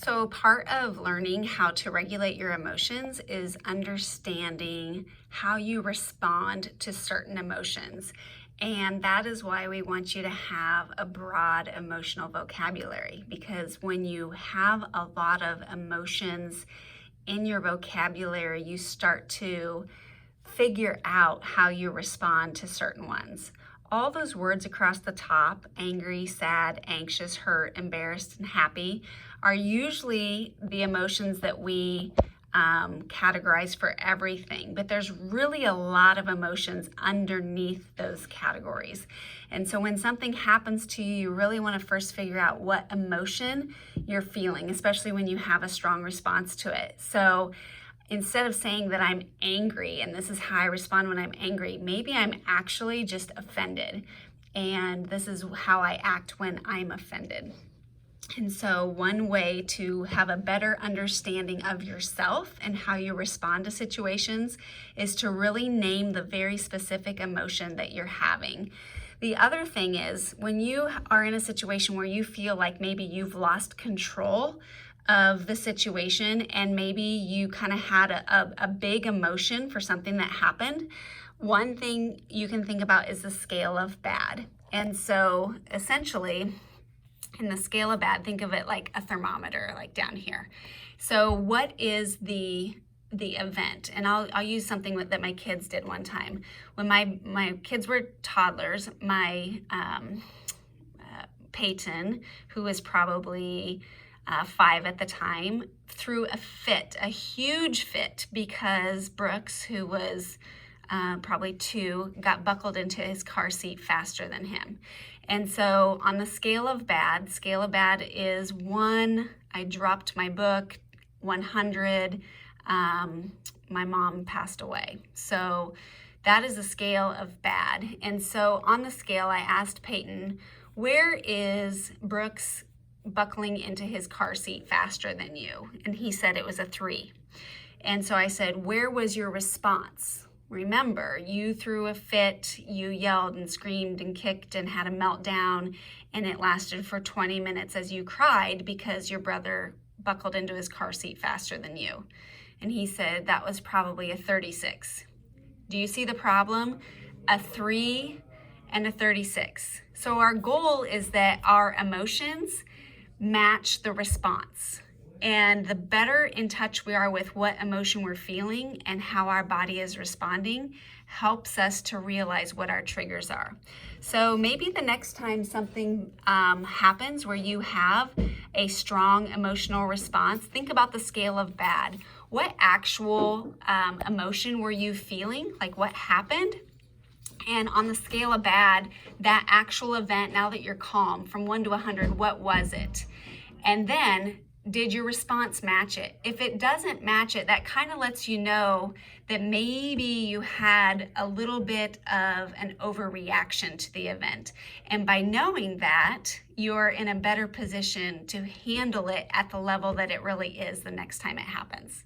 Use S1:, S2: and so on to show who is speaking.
S1: So, part of learning how to regulate your emotions is understanding how you respond to certain emotions. And that is why we want you to have a broad emotional vocabulary, because when you have a lot of emotions in your vocabulary, you start to figure out how you respond to certain ones. All those words across the top, angry, sad, anxious, hurt, embarrassed, and happy, are usually the emotions that we categorize for everything, but there's really a lot of emotions underneath those categories. And so when something happens to you, you really want to first figure out what emotion you're feeling, especially when you have a strong response to it. So instead of saying that I'm angry and this is how I respond when I'm angry, maybe I'm actually just offended. And this is how I act when I'm offended. And so one way to have a better understanding of yourself and how you respond to situations is to really name the very specific emotion that you're having. The other thing is, when you are in a situation where you feel like maybe you've lost control of the situation and maybe you kind of had a big emotion for something that happened, one thing you can think about is the scale of bad. And so essentially, in the scale of bad, think of it like a thermometer, like down here. So what is the event? And I'll use something that my kids did one time. When my kids were toddlers, my Peyton, who was probably 5 at the time, threw a fit, a huge fit, because Brooks, who was probably 2, got buckled into his car seat faster than him. And so on the scale of bad is 1, I dropped my book, 100, my mom passed away. So that is a scale of bad. And so on the scale, I asked Peyton, where is Brooks buckling into his car seat faster than you? And he said it was a 3. And so I said, where was your response? Remember, you threw a fit, you yelled and screamed and kicked and had a meltdown, and it lasted for 20 minutes as you cried because your brother buckled into his car seat faster than you. And he said that was probably a 36. Do you see the problem? A 3 and a 36. So our goal is that our emotions match the response. And the better in touch we are with what emotion we're feeling and how our body is responding helps us to realize what our triggers are. So maybe the next time something happens where you have a strong emotional response, think about the scale of bad. What actual emotion were you feeling? Like, what happened? And on the scale of bad, that actual event, now that you're calm, from 1 to 100, what was it? And then, did your response match it? If it doesn't match it, that kind of lets you know that maybe you had a little bit of an overreaction to the event. And by knowing that, you're in a better position to handle it at the level that it really is the next time it happens.